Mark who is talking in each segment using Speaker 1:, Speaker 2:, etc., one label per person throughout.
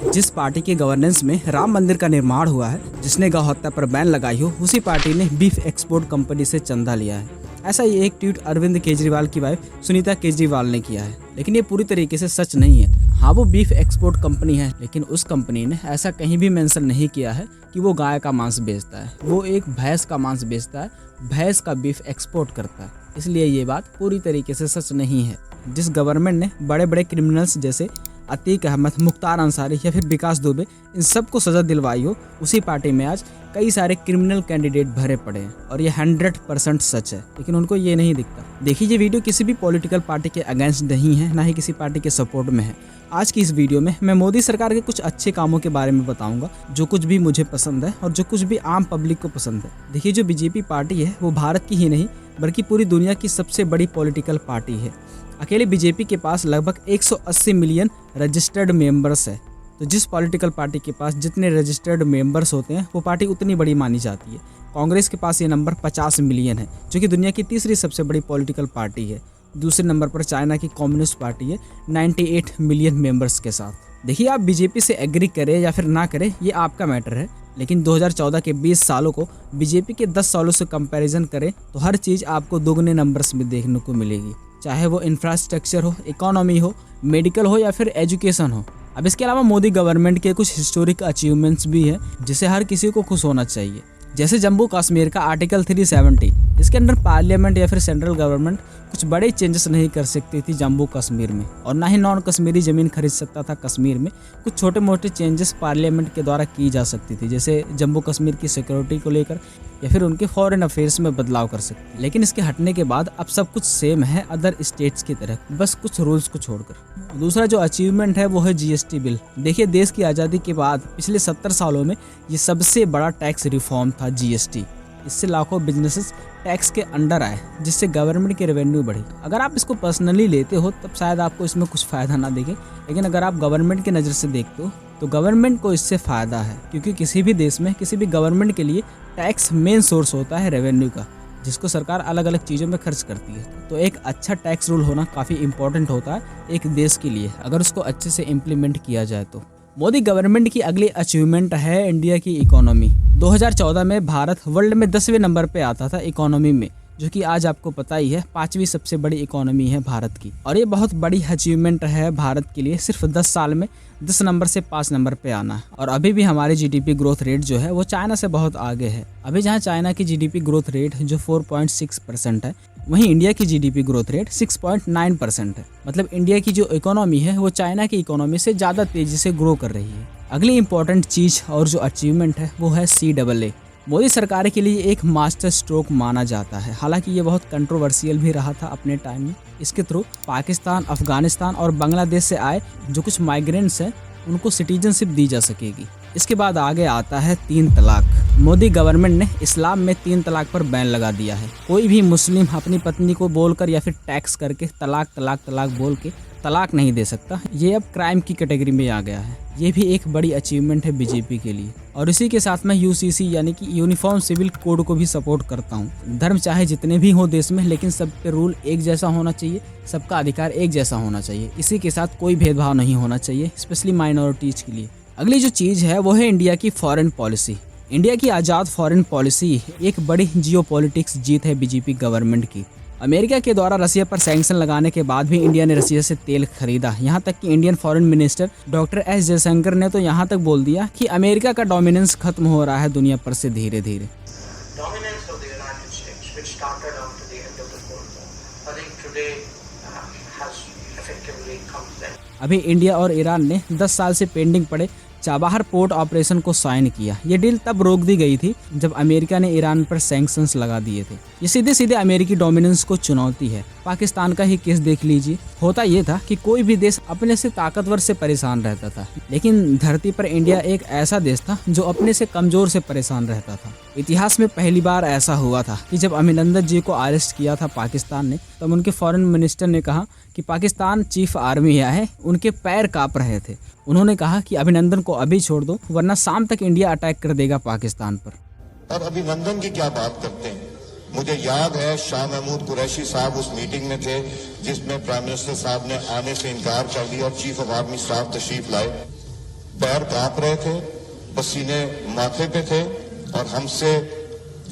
Speaker 1: जिस पार्टी के गवर्नेंस में राम मंदिर का निर्माण हुआ है, जिसने गौ हत्या पर बैन लगाई हो, उसी पार्टी ने बीफ एक्सपोर्ट कंपनी से चंदा लिया है। ऐसा ही एक ट्वीट अरविंद केजरीवाल की वाइफ सुनीता केजरीवाल ने किया है, लेकिन ये पूरी तरीके से सच नहीं है। हाँ, वो बीफ एक्सपोर्ट कंपनी है, लेकिन उस कंपनी ने ऐसा कहीं भी मेंशन नहीं किया है कि वो गाय का मांस बेचता है। वो एक भैंस का मांस बेचता है, भैंस का बीफ एक्सपोर्ट करता है। इसलिए ये बात पूरी तरीके से सच नहीं है। जिस गवर्नमेंट ने बड़े बड़े क्रिमिनल्स जैसे अतीक अहमद, मुख्तार अंसारी या फिर विकास दुबे, इन सबको सजा दिलवाई हो, उसी पार्टी में आज कई सारे क्रिमिनल कैंडिडेट भरे पड़े हैं और ये 100% सच है, लेकिन उनको ये नहीं दिखता। देखिए, ये वीडियो किसी भी पॉलिटिकल पार्टी के अगेंस्ट नहीं है, ना ही किसी पार्टी के सपोर्ट में है। आज की इस वीडियो में मैं मोदी सरकार के कुछ अच्छे कामों के बारे में बताऊंगा, जो कुछ भी मुझे पसंद है और जो कुछ भी आम पब्लिक को पसंद है। देखिए, जो बीजेपी पार्टी है वो भारत की ही नहीं बल्कि पूरी दुनिया की सबसे बड़ी पॉलिटिकल पार्टी है। अकेले बीजेपी के पास लगभग 180 मिलियन रजिस्टर्ड मेंबर्स है। तो जिस पॉलिटिकल पार्टी के पास जितने रजिस्टर्ड मेंबर्स होते हैं, वो पार्टी उतनी बड़ी मानी जाती है। कांग्रेस के पास ये नंबर 50 मिलियन है, जो कि दुनिया की तीसरी सबसे बड़ी पॉलिटिकल पार्टी है। दूसरे नंबर पर चाइना की कम्युनिस्ट पार्टी है 98 मिलियन मेंबर्स के साथ। देखिए, आप बीजेपी से एग्री करें या फिर ना करें, ये आपका मैटर है, लेकिन 2014 के 20 सालों को बीजेपी के 10 सालों से कंपैरिजन करें तो हर चीज़ आपको दोगुने नंबर्स में देखने को मिलेगी, चाहे वो इंफ्रास्ट्रक्चर हो, इकोनॉमी हो, मेडिकल हो या फिर एजुकेशन हो। अब इसके अलावा मोदी गवर्नमेंट के कुछ हिस्टोरिक अचीवमेंट्स भी हैं जिसे हर किसी को खुश होना चाहिए। जैसे जम्मू कश्मीर का आर्टिकल 370, इसके अंदर पार्लियामेंट या फिर सेंट्रल गवर्नमेंट कुछ बड़े चेंजेस नहीं कर सकती थी जम्मू कश्मीर में, और ना ही नॉन कश्मीरी ज़मीन खरीद सकता था कश्मीर में। कुछ छोटे मोटे चेंजेस पार्लियामेंट के द्वारा की जा सकती थी, जैसे जम्मू कश्मीर की सिक्योरिटी को लेकर या फिर उनके फॉरेन अफेयर्स में बदलाव कर सकते। लेकिन इसके हटने के बाद अब सब कुछ सेम है अदर स्टेट्स की तरह, बस कुछ रूल्स को छोड़कर। दूसरा जो अचीवमेंट है वो है जीएसटी बिल। देखिए, देश की आज़ादी के बाद पिछले 70 सालों में ये सबसे बड़ा टैक्स रिफॉर्म था जीएसटी। इससे लाखों बिजनेसेस टैक्स के अंडर आए, जिससे गवर्नमेंट की रेवेन्यू बढ़ी। अगर आप इसको पर्सनली लेते हो तब शायद आपको इसमें कुछ फ़ायदा ना दिखे, लेकिन अगर आप गवर्नमेंट की नज़र से देखते हो तो गवर्नमेंट को इससे फ़ायदा है, क्योंकि किसी भी देश में किसी भी गवर्नमेंट के लिए टैक्स मेन सोर्स होता है रेवेन्यू का, जिसको सरकार अलग अलग चीज़ों में खर्च करती है। तो एक अच्छा टैक्स रूल होना काफ़ी इंपॉर्टेंट होता है एक देश के लिए, अगर उसको अच्छे से इम्प्लीमेंट किया जाए तो। मोदी गवर्नमेंट की अगली अचीवमेंट है इंडिया की इकोनॉमी। 2014 में भारत वर्ल्ड में 10वें नंबर पे आता था इकोनॉमी में, जो कि आज आपको पता ही है 5वीं सबसे बड़ी इकोनॉमी है भारत की। और ये बहुत बड़ी अचीवमेंट है भारत के लिए, सिर्फ 10 साल में 10 नंबर से 5 नंबर पे आना। और अभी भी हमारी जीडीपी ग्रोथ रेट जो है वो चाइना से बहुत आगे है। अभी जहाँ चाइना की जीडीपी ग्रोथ रेट जो 4.6% है, वहीं इंडिया की जीडीपी ग्रोथ रेट 6.9% है। मतलब इंडिया की जो इकोनॉमी है वो चाइना की इकोनॉमी से ज़्यादा तेज़ी से ग्रो कर रही है। अगली इंपॉर्टेंट चीज़ और जो अचीवमेंट है वो है CAA। मोदी सरकार के लिए एक मास्टर स्ट्रोक माना जाता है। हालांकि ये बहुत कंट्रोवर्शियल भी रहा था अपने टाइम में। इसके थ्रू पाकिस्तान, अफगानिस्तान और बांग्लादेश से आए जो कुछ माइग्रेंट्स हैं उनको सिटीजनशिप दी जा सकेगी। इसके बाद आगे आता है 3 तलाक। मोदी गवर्नमेंट ने इस्लाम में 3 तलाक पर बैन लगा दिया है। कोई भी मुस्लिम अपनी पत्नी को बोलकर या फिर टैक्स करके तलाक तलाक तलाक बोल के तलाक नहीं दे सकता। ये अब क्राइम की कैटेगरी में आ गया है। ये भी एक बड़ी अचीवमेंट है बीजेपी के लिए। और इसी के साथ मैं यूसीसी यानी कि यूनिफॉर्म सिविल कोड को भी सपोर्ट करता हूँ। धर्म चाहे जितने भी हो देश में, लेकिन सब पे रूल एक जैसा होना चाहिए, सबका अधिकार एक जैसा होना चाहिए। इसी के साथ कोई भेदभाव नहीं होना चाहिए, स्पेशली माइनॉरिटीज के लिए। अगली जो चीज़ है वो है इंडिया की फॉरेन पॉलिसी। इंडिया की आज़ाद फॉरेन पॉलिसी एक बड़ी जियोपॉलिटिक्स जीत है बीजेपी गवर्नमेंट की। अमेरिका के द्वारा रसिया पर सैंक्शन लगाने के बाद भी इंडिया ने रसिया से तेल खरीदा। यहाँ तक कि Indian foreign minister doctor S Jaishankar ने तो यहाँ तक बोल दिया कि अमेरिका का डोमिनेंस खत्म हो रहा है दुनिया पर से धीरे धीरे। अभी इंडिया और ईरान ने 10 साल से पेंडिंग पड़े चाबहार पोर्ट ऑपरेशन को साइन किया। ये डील तब रोक दी गई थी जब अमेरिका ने ईरान पर सैंक्शंस लगा दिए थे। ये सीधे सीधे अमेरिकी डोमिनेंस को चुनौती है। पाकिस्तान का ही केस देख लीजिए। होता ये था कि कोई भी देश अपने से ताकतवर से परेशान रहता था, लेकिन धरती पर इंडिया एक ऐसा देश था जो अपने से कमजोर से परेशान रहता था। इतिहास में पहली बार ऐसा हुआ था कि जब अभिनंदन जी को अरेस्ट किया था पाकिस्तान ने, तब उनके फॉरेन मिनिस्टर ने कहा कि पाकिस्तान चीफ आर्मी है। उनके पैर कांप रहे थे। उन्होंने कहा कि अभिनंदन को अभी छोड़ दो, वरना शाम तक इंडिया अटैक कर देगा पाकिस्तान पर।
Speaker 2: अब अभिनंदन की क्या बात करते हैं। मुझे याद है शाह महमूद कुरैशी साहब उस मीटिंग में थे जिसमें प्राइम मिनिस्टर साहब ने आने से इनकार कर दिया और चीफ ऑफ आर्मी स्टाफ तशरीफ लाए। पैर कांप रहे थे, पसीने माथे पे थे और हमसे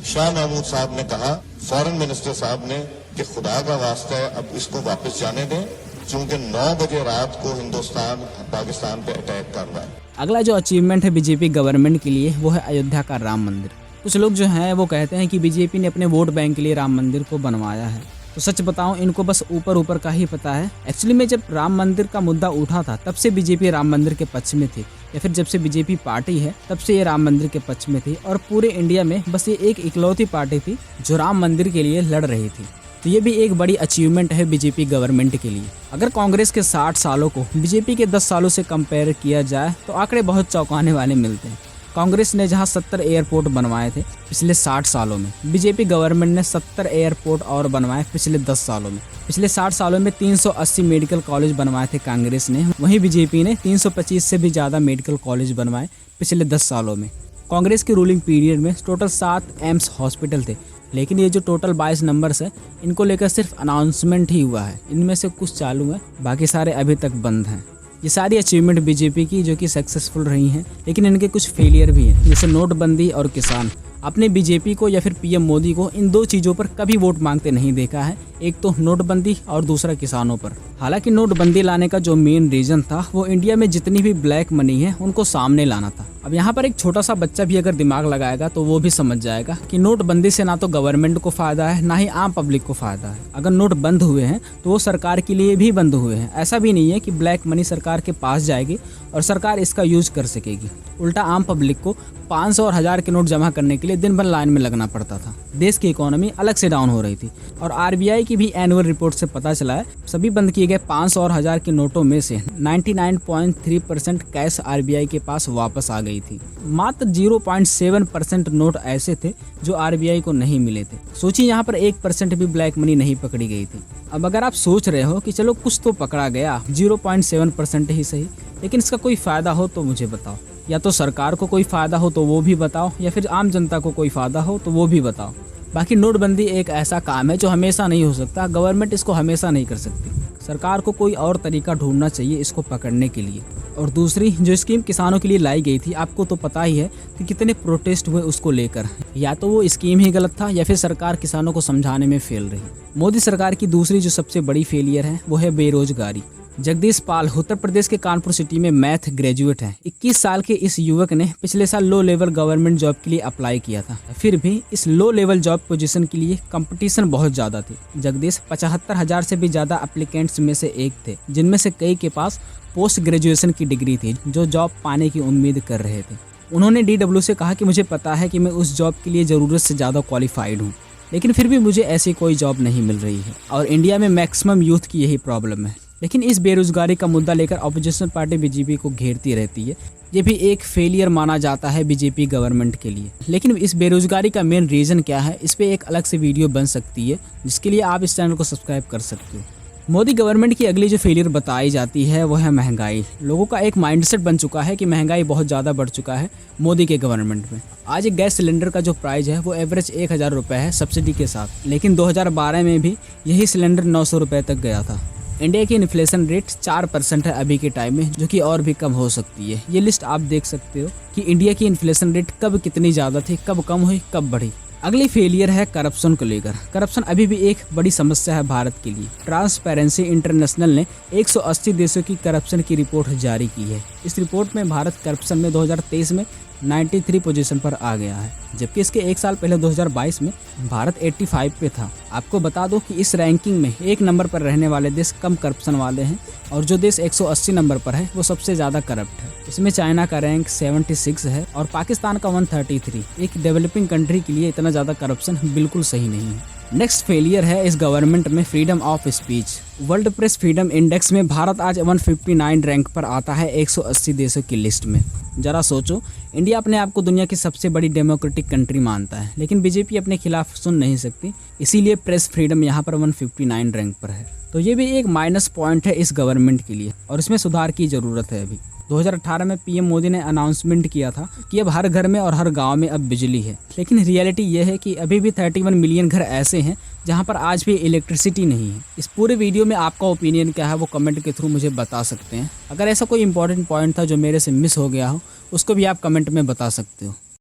Speaker 2: शाह महमूद साहब ने कहा, फॉरेन मिनिस्टर साहब ने, कि खुदा का वास्ता है अब इसको वापस जाने दें, क्योंकि 9 बजे रात को हिंदुस्तान पाकिस्तान पे अटैक कर रहा है।
Speaker 1: अगला जो अचीवमेंट है बीजेपी गवर्नमेंट के लिए वो है अयोध्या का राम मंदिर। कुछ लोग जो हैं वो कहते हैं कि बीजेपी ने अपने वोट बैंक के लिए राम मंदिर को बनवाया है। तो सच बताऊं, इनको बस ऊपर ऊपर का ही पता है। एक्चुअली में जब राम मंदिर का मुद्दा उठा था तब से बीजेपी राम मंदिर के पक्ष में थी, या फिर जब से बीजेपी पार्टी है तब से ये राम मंदिर के पक्ष में थी। और पूरे इंडिया में बस ये एक इकलौती पार्टी थी जो राम मंदिर के लिए लड़ रही थी। तो ये भी एक बड़ी अचीवमेंट है बीजेपी गवर्नमेंट के लिए। अगर कांग्रेस के 60 सालों को बीजेपी के 10 सालों से कंपेयर किया जाए तो आंकड़े बहुत चौंकाने वाले मिलते हैं। कांग्रेस ने जहां 70 एयरपोर्ट बनवाए थे पिछले 60 सालों में, बीजेपी गवर्नमेंट ने 70 एयरपोर्ट और बनवाए पिछले 10 सालों में। पिछले 60 सालों में 380 मेडिकल कॉलेज बनवाए थे कांग्रेस ने, वहीं बीजेपी ने 325 से भी ज़्यादा मेडिकल कॉलेज बनवाए पिछले 10 सालों में। कांग्रेस की रूलिंग पीरियड में टोटल 7 एम्स हॉस्पिटल थे, लेकिन ये जो टोटल 22 नंबर्स है इनको लेकर सिर्फ अनाउंसमेंट ही हुआ है। इनमें से कुछ चालू है, बाकी सारे अभी तक बंद हैं। ये सारी अचीवमेंट बीजेपी की जो कि सक्सेसफुल रही हैं, लेकिन इनके कुछ फेलियर भी हैं, जैसे नोटबंदी और किसान। आपने बीजेपी को या फिर पीएम मोदी को इन 2 चीज़ों पर कभी वोट मांगते नहीं देखा है, एक तो नोटबंदी और दूसरा किसानों पर। हालांकि नोटबंदी लाने का जो मेन रीज़न था वो इंडिया में जितनी भी ब्लैक मनी है उनको सामने लाना था। अब यहाँ पर एक छोटा सा बच्चा भी अगर दिमाग लगाएगा तो वो भी समझ जाएगा कि नोटबंदी से ना तो गवर्नमेंट को फ़ायदा है ना ही आम पब्लिक को फ़ायदा है। अगर नोट बंद हुए हैं तो वो सरकार के लिए भी बंद हुए हैं। ऐसा भी नहीं है कि ब्लैक मनी सरकार के पास जाएगी और सरकार इसका यूज कर सकेगी। उल्टा आम पब्लिक को 500 और 1000 के नोट जमा करने के लिए दिन भर लाइन में लगना पड़ता था। देश की इकोनॉमी अलग से डाउन हो रही थी। और आरबीआई की भी एनुअल रिपोर्ट से पता चला है सभी बंद किए गए 500 और 1000 के नोटों में से 99.3% कैश आरबीआई के पास वापस आ गई थी। मात्र 0.7% नोट ऐसे थे जो आरबीआई को नहीं मिले थे। सोचिए यहाँ पर 1% भी ब्लैक मनी नहीं पकड़ी गई थी। अब अगर आप सोच रहे हो कि चलो कुछ तो पकड़ा गया, 0.7% ही सही, लेकिन इसका कोई फ़ायदा हो तो मुझे बताओ। या तो सरकार को कोई फ़ायदा हो तो वो भी बताओ, या फिर आम जनता को कोई फ़ायदा हो तो वो भी बताओ। बाकी नोटबंदी एक ऐसा काम है जो हमेशा नहीं हो सकता, गवर्नमेंट इसको हमेशा नहीं कर सकती। सरकार को कोई और तरीका ढूंढना चाहिए इसको पकड़ने के लिए। और दूसरी जो स्कीम किसानों के लिए लाई गई थी, आपको तो पता ही है कि कितने प्रोटेस्ट हुए उसको लेकर। या तो वो स्कीम ही गलत था या फिर सरकार किसानों को समझाने में फेल रही। मोदी सरकार की दूसरी जो सबसे बड़ी फेलियर है वो है बेरोजगारी। जगदीश पाल उत्तर प्रदेश के कानपुर सिटी में मैथ ग्रेजुएट हैं। 21 साल के इस युवक ने पिछले साल लो लेवल गवर्नमेंट जॉब के लिए अप्लाई किया था। फिर भी इस लो लेवल जॉब पोजीशन के लिए कंपटीशन बहुत ज़्यादा थी। जगदीश 75,000 से भी ज़्यादा एप्लीकेंट्स में से एक थे, जिनमें से कई के पास पोस्ट ग्रेजुएशन की डिग्री थी जो जॉब पाने की उम्मीद कर रहे थे। उन्होंने DW से कहा कि मुझे पता है कि मैं उस जॉब के लिए ज़रूरत से ज़्यादा क्वालिफाइड हूँ, लेकिन फिर भी मुझे ऐसी कोई जॉब नहीं मिल रही है। और इंडिया में मैक्सिमम यूथ की यही प्रॉब्लम है। लेकिन इस बेरोजगारी का मुद्दा लेकर अपोजिशन पार्टी बीजेपी को घेरती रहती है। ये भी एक फेलियर माना जाता है बीजेपी गवर्नमेंट के लिए। लेकिन इस बेरोजगारी का मेन रीज़न क्या है, इस पे एक अलग से वीडियो बन सकती है, जिसके लिए आप इस चैनल को सब्सक्राइब कर सकते हो। मोदी गवर्नमेंट की अगली जो फेलियर बताई जाती है वो है महंगाई। लोगों का एक माइंडसेट बन चुका है कि महंगाई बहुत ज़्यादा बढ़ चुका है मोदी के गवर्नमेंट में। आज एक गैस सिलेंडर का जो प्राइस है वो एवरेज 1000 रुपये है सब्सिडी के साथ, लेकिन 2012 में भी यही सिलेंडर 900 रुपये तक गया था। इंडिया की इन्फ्लेशन रेट 4% है अभी के टाइम में, जो कि और भी कम हो सकती है। ये लिस्ट आप देख सकते हो कि इंडिया की इन्फ्लेशन रेट कब कितनी ज़्यादा थी, कब कम हुई, कब बढ़ी। अगली फेलियर है करप्शन को लेकर। करप्शन अभी भी एक बड़ी समस्या है भारत के लिए। ट्रांसपेरेंसी इंटरनेशनल ने 180 देशों की करप्शन की रिपोर्ट जारी की है। इस रिपोर्ट में भारत करप्शन में 2023 में 93 पोजीशन पर आ गया है, जबकि इसके एक साल पहले 2022 में भारत 85 पे था। आपको बता दो कि इस रैंकिंग में 1 नंबर पर रहने वाले देश कम करप्शन वाले हैं, और जो देश 180 नंबर पर है वो सबसे ज़्यादा करप्ट है। इसमें चाइना का रैंक 76 है और पाकिस्तान का 133। एक डेवलपिंग कंट्री के लिए इतना ज़्यादा करप्शन बिल्कुल सही नहीं है। नेक्स्ट फेलियर है इस गवर्नमेंट में freedom of speech. World press freedom index में भारत आज 159 रैंक पर आता है 180 देशों की लिस्ट में। जरा सोचो, इंडिया अपने आप को दुनिया की सबसे बड़ी डेमोक्रेटिक कंट्री मानता है, लेकिन बीजेपी अपने खिलाफ सुन नहीं सकती, इसीलिए प्रेस फ्रीडम यहाँ पर 159 रैंक पर है। तो ये भी एक माइनस पॉइंट है इस गवर्नमेंट के लिए और इसमें सुधार की ज़रूरत है अभी। 2018 में पीएम मोदी ने अनाउंसमेंट किया था कि अब हर घर में और हर गांव में अब बिजली है, लेकिन रियलिटी ये है कि अभी भी 31 मिलियन घर ऐसे हैं जहां पर आज भी इलेक्ट्रिसिटी नहीं है। इस पूरे वीडियो में आपका ओपिनियन क्या है वो कमेंट के थ्रू मुझे बता सकते हैं। अगर ऐसा कोई इंपॉर्टेंट पॉइंट था जो मेरे से मिस हो गया हो उसको भी आप कमेंट में बता सकते हो।